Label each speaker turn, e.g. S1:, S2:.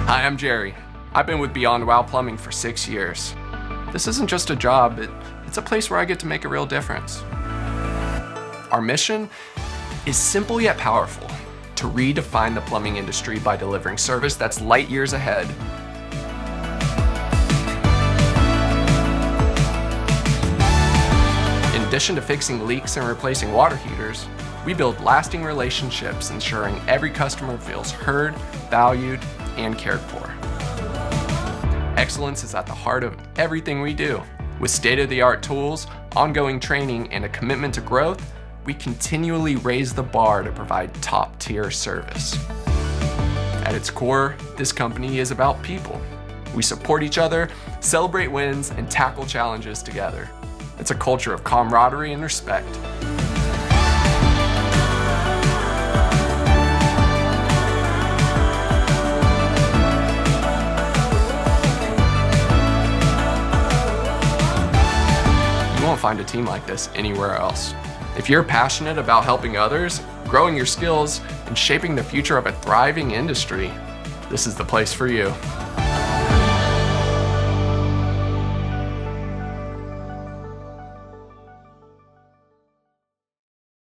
S1: Hi, I'm Jerry. I've been with Beyond Wow Plumbing for 6 years. This isn't just a job, it's a place where I get to make a real difference. Our mission is simple yet powerful: to redefine the plumbing industry by delivering service that's light years ahead. In addition to fixing leaks and replacing water heaters, we build lasting relationships, ensuring every customer feels heard, valued, and cared for. Excellence is at the heart of everything we do. With state-of-the-art tools, ongoing training, and a commitment to growth, we continually raise the bar to provide top-tier service. At its core, this company is about people. We support each other, celebrate wins, and tackle challenges together. It's a culture of camaraderie and respect. You won't find a team like this anywhere else. If you're passionate about helping others, growing your skills, and shaping the future of a thriving industry, this is the place for you.